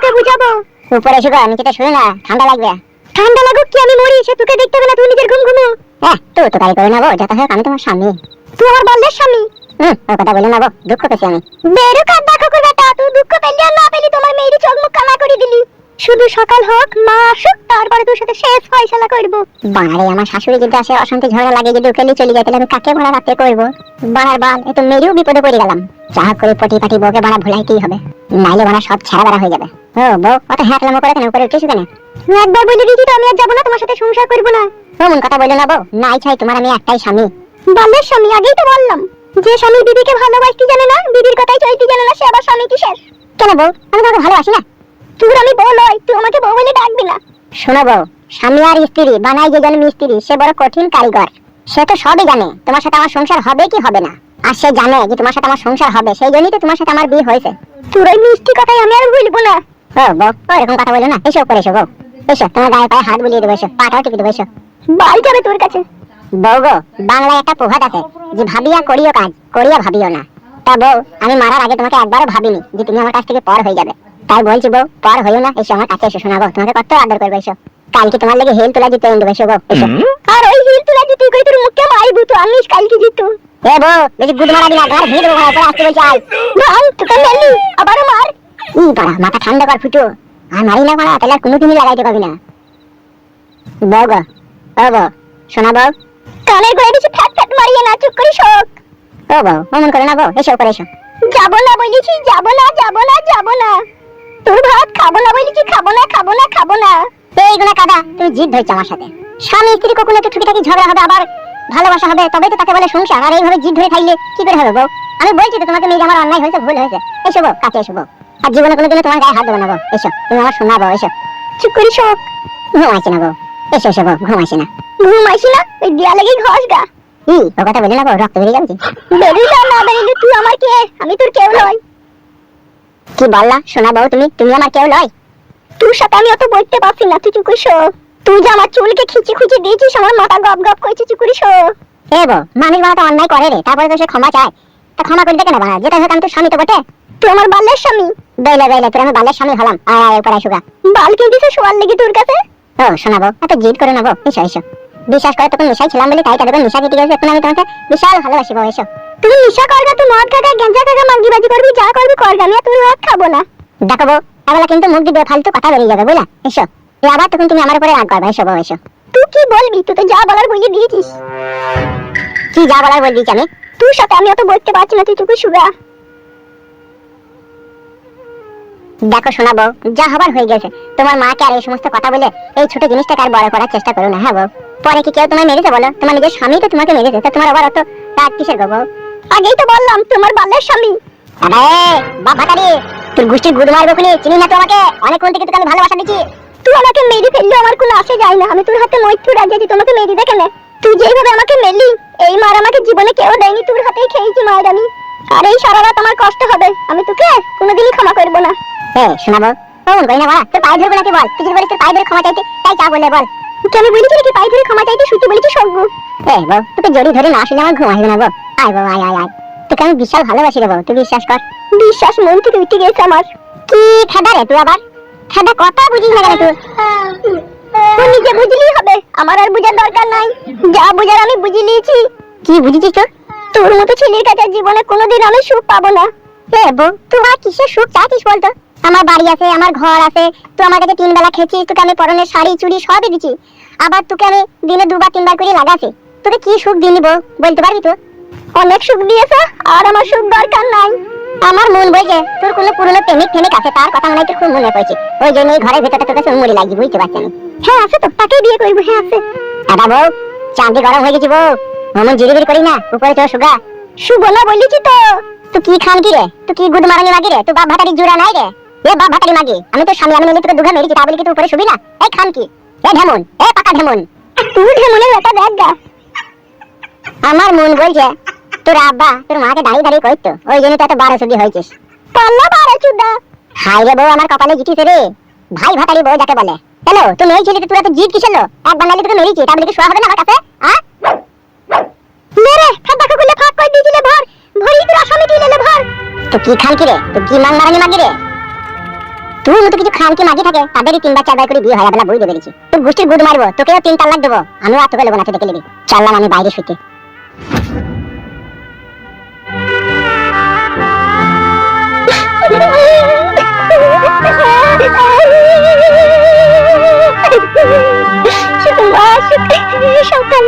করে বুঝাবো? উপরে এসো গো, নিচেটা শুনো না, ঠান্ডা লাগবে। ঠান্ডা লাগুক কি, আমি মরি, সে তোকে দেখতে হবে না, তুই নিজের ঘুম ঘুমো। তো তাই করে নেবো, যত হোক আমি তোমার স্বামী। তুই আমার বাল্যের স্বামী। ও কথা বলে নেবো, দুঃখ পেয়েছি আমি। বেরুক আর দেখো করে বেটা, তুই দুঃখ পেলি আর না পেলি তোমার মেয়েরই চোখ মুখ কানা করে দিলি। শুধু সকাল হোক, মা আসুক, তারপরে তোর সাথে শেষ ফয়সালা করব। বাড়ারে আমার শাশুড়ি যদি আসে, অশান্তি ঝগড়া লাগে, যদি উকেলি চলে যায়, তাহলে আমি কাকে ভরা রাতে করবো? বাড়ার বাল, এ তো মেরেও বিপদে পড়ে গেলাম। যা করে পটি পাটি বউকে বাড়া ভুলাইতেই হবে, নাইলে বাড়া সব ছেড়া বেড়া হয়ে যাবে। ও বউ, অত হ্যাঁটলামো করে কেন, উপরে উঠেছো কেন? একবার বলে দিয়েছি তো আমি আর যাবো না, তোমার সাথে সংসার করবো না। এমন কথা বললো না বউ, নাই চাই তোমার আমি একটাই স্বামী। বাল্যের স্বামী, আগেই তো বললাম। যে স্বামী বিবিকে ভালোবাসতে জানে না, বিবির কথাই চলতে জানে না, সে আবার স্বামী কিসের? কেন বউ, আমি তোমাকে ভালোবাসি না? তুই আমি বউ নয়, তুই আমাকে বউ বলে ডাকবি না। শোনো বউ, স্বামী আর স্ত্রী বানাই যে জন মিস্ত্রি, সে বড় কঠিন কারিগর। সে তো সবই জানে তোমার সাথে আমার সংসার হবে কি হবে না, আর সে জানে যে তোমার সাথে আমার সংসার হবে, সেই জন্যই তো তোমার সাথে আমার বিয়ে হয়েছে। তোর ওই মিষ্টি কথাই আমি আর বলবো না। ও বউ, এরকম কথা বলো না, এসো উপরে এসো বউ, এসো, তোমার গায়ে পায়ে হাত বুলিয়ে দেবো, এসো, পাটাও টিপে দেবো, এসো। বাল যাবে তোর কাছে। বউ গো, বাংলায় একটা প্রবাদ আছে যে ভাবিয়া করিও কাজ, করিয়া ভাবিও না। তা বউ, আমি মারার আগে তোমাকে একবারও ভাবিনি যে তুমি আমার কাছ থেকে পর হয়ে যাবে। তাই বলছি বউ, পর হইও না, এসো আমার কাছে, এসো শোনাবো, তোমাকে কত আদর করবো, এসো। কালকে তোমার লেগে হিল তোলা জুতো এনে দেবো, এসো বউ, এসো। আর ওই হিল তোলা জুতো করে তোর মুখে মারবো, তো আনিস কালকে জুতো। এ বউ, বেশি গুদ মারাবি না, তোমার ভিড় উপরে আসতে বলছি, আয়। ভাই তোকে মেলি আবারও মার। বাড়া, মাথা ঠান্ডা কর ফুটো, আর মারি না বাড়া, তাহলে আর কোনোদিনই লাগাইতে পারবি না। বউ গো, ও বউ, শোনা বউ। কানের গোড়ায় বেশি ফ্যাট ফ্যাট মারিয়ে না, চুপ করে শোক। ও বউ, অমন করে না বউ, এসো উপরে এসো। যাবো না বলেছি, যাবো না, যাবো না, যাবো না। তোর ভাত খাবো না বলেছি, খাবো না, খাবো না, খাবো না। এইগুলা কাদা, তুমি জিদ ধরছো আমার সাথে। স্বামী স্ত্রী কখনো একটু টুকিটাকি ঝগড়া হবে, আবার ভালোবাসা হবে, তবে তো তাকে বলে সংসার। আর এইভাবে জিদ ধরে থাকলে কি করে হবে বউ? আমি বলছি তো তোমাকে মেয়ে, আমার অন্যায় হয়েছে, ভুল হয়েছে, এসো বউ, কাছে এসো বউ। আর জীবনে কোনোদিনও তোমার গায়ে হাত দেবো না বউ, এসো, তুমি আমার শোনা বউ, এসো। চুপ করে শোক। ঘুম আসে না বউ, এসো এসো বউ, ঘুম আসে না। ঘুম আসি না, ওই দেয়ালেই ঘষ গা। ও কথা বলে না বউ, রক্ত বেরিয়ে যাবে। বেরিয়ে যা, না বেরিয়ে তুই আমার কে? আমি তোর কেউ নয়। কি বললা শোনা বউ, তুমি আমার কেউ নয়? তোর সাথে আমি অত বলতে পারছি না, তুই চুপ করে শো। তুই যে আমার চুলকে খিচি খুঁচি দিয়েছিস, আমার মাথা গপ গপ করছে, চুপ করে শো। এ বউ, মানুষ বাবা তো অন্যায় করে রে, তারপরে তো সে ক্ষমা চায়, তা ক্ষমা করে দেখে না বাড়া, যেটা হোক আমি তো স্বামী তো বটে। তুই আমার বাল্যের স্বামী। বেলে বেলে তোর আমি বাল্যের স্বামী হলাম, আর উপরে আসুগা। বাল কিনতেছে শোয়ার লেগে তোর কাছে? ও শোনাবো, এত জিদ করে নেবো, এসো এসো। বিশ্বাস করে তখন নেশায় ছিলাম বলে, তাই তাদের নেশা কেটে গেছে, এখন আমি তোমাকে বিশাল ভালোবাসি বউ, এসো। তুই নেশা করগা, তুই মদ খাগা, গেঞ্জা খাগা, মাগিবাজি করবি, যা করবি করগা, আমি আর তোর ভাত খাবো না। দেখো বউ, এবেলা কিন্তু মুখ দিবে, ফালতু কথা বেরিয়ে যাবে বুঝলা, এসো। আবার তখন তুমি আমার উপরে রাগ করবে, এসো বউ, এসো। তুই কি বলবি? তুই তো যা বলার বলে দিয়েছিস। কি যা বলার বল দিয়েছি আমি? তোর সাথে আমি অত বলতে পারছি না, তুই চুপ করে শুগা। দেখো শোনা বউ, যা হবার হয়ে গেছে, তোমার মাকে আর এই সমস্ত কথা বলে এই ছোট জিনিসটাকে আর বড় করার চেষ্টা করো না, হ্যাঁ বউ। পরে কি কেউ তোমায় মেরেছে বলো? তোমার নিজের স্বামী তো তোমাকে মেরেছে, তা তোমার আবার অত রাগ কিসের গো বউ? আগেই তো বললাম তোমার বাল্যের স্বামী। আরে বাবাটারি, তোর গোষ্ঠীর গুদ মারবো খুনি, চিনি না তো আমাকে? অনেকক্ষণ থেকে তোকে আমি ভালোবাসা দিচ্ছি। তুই আমাকে মেরে ফেললে আমার কোনো আসে যায় না, আমি তোর হাতে মৃত্যু রাজি আছি, তোমাকে মেরে দেখে নে। তুই যেইভাবে আমাকে মেরলি, এই মার আমাকে জীবনে কেউ দেয়নি, তোর হাতেই খেয়েছি মায়ের আমি। আর এই সারা রাত আমার কষ্ট হবে, আমি তোকে কোনোদিনই ক্ষমা করবো না। শোনাবো, ফোন করি না বাবা, তোর পায়ে ধরবো নাকি বল? তুই যদি বলিস তোর পায়ে ধরে ক্ষমা চাইতে, তাই চা বলে বল। আমি বলেছি নাকি পায়ে ধরে ক্ষমা চাইতে? শুধু বলেছি সজ্ঞ। বউ, তোকে জড়ি ধরে না আসলে আমার ঘুম আসবে না বউ। আয় বউ, আয় আয় আয়, তোকে আমি বিশাল ভালোবাসি রে বউ, তুই বিশ্বাস কর। বিশ্বাস মন থেকে উঠে গেছে আমার। কি ঠাডা রে তুই, আবার ঠাডা কথা বুঝিস না কেন তুই? তুই নিজে বুঝলেই হবে, আমার আর বুঝার দরকার নাই, যা বুঝার আমি বুঝে নিয়েছি। কি বুঝেছিস তুই? তোর মতো ছেলের কাছে জীবনে কোনোদিন আমি সুখ পাবো না। বউ, তুই আর কিসের সুখ চাইছিস বলতো? আমার বাড়ি আছে, আমার ঘর আছে, তুই আমার কাছে 3 বেলা খেয়েছিস, তোকে আমি পরনের শাড়ি চুড়ি সবই দিচ্ছি, আবার তোকে আমি দিনে 2 বার 3 বার করে লাগাছি, তোকে কি সুখ দিনি বউ, বলতে পারবি তুই? অনেক সুখ দিয়েছে, আর আমার সুখ দরকার নাই। আমার মন বলছে তোর কোনো পুরনো প্রেমিক ফেমিক আছে, তার কথা মনে হয় তোর খুব মনে পড়ছে, ওই জন্য এই ঘরের ভেতরটা তোকে সুমুড়ি লাগছে, বুঝতে পারছি আমি। হ্যাঁ আছে তো, তাকেই বিয়ে করবো। হ্যাঁ আছে। দাদা বউ, চাঁদি গরম হয়ে গেছি বউ, অমন জিরিবিরি করি না, উপরে চো সুগা। শুভ না বলেছি তো। তুই কি খান কি রে? তুই কি গুদ মারানি মাগি রে? তুই বাপ ভাতারি জুড়া নাই রে? এ বাপ ভাতারি মাগি, আমি তো স্বামী, আমি নিলে তোকে দুঘা মেরেছি, তা বলি কি তুই উপরে শুবি না? এই খান কি? এ ঢেমন, এ পাকা ঢেমন, তুই ঢেমনের বেটা দেখ গা। আমার মন বলছে তোর আব্বা তোর মাকে দাঁড়িয়ে দাঁড়িয়ে করতো, ওই জন্য তো এত 12 হয়েছিস। পাল্লা 12 চুদা। হাই রে বউ, আমার কপালে জিতিস রে, ভাই ভাতারি বউ যাকে বলে। হ্যালো, তুই মেয়ে ছিলি, তুই এত জিদ কিসের লো? একবার নাইলে তোকে মেরেছি, তা বলি কি শোয়া হবে না আমার কাছে? মেরে ফাঁকা করলে ফাঁক করে দিয়েছিলে, ভর ভরি তোর আসামি দিলে ভর। তুই কি খান কি রে? তুই কি মান মারানি মাগি রে? তুই মতো কিছু খানকি মাগি থাকে তাদেরই 3 বার 4 বার করে বিয়ে হয় বেলা বই দেবে দিছি তোর গোষ্ঠীর গুদ মারবো তোকেও 3 তালাক দেবো আমিও আর তোকে লেবো না তুই দেখে নিবি চললাম আমি বাইরে শুতে শুধু মা সকাল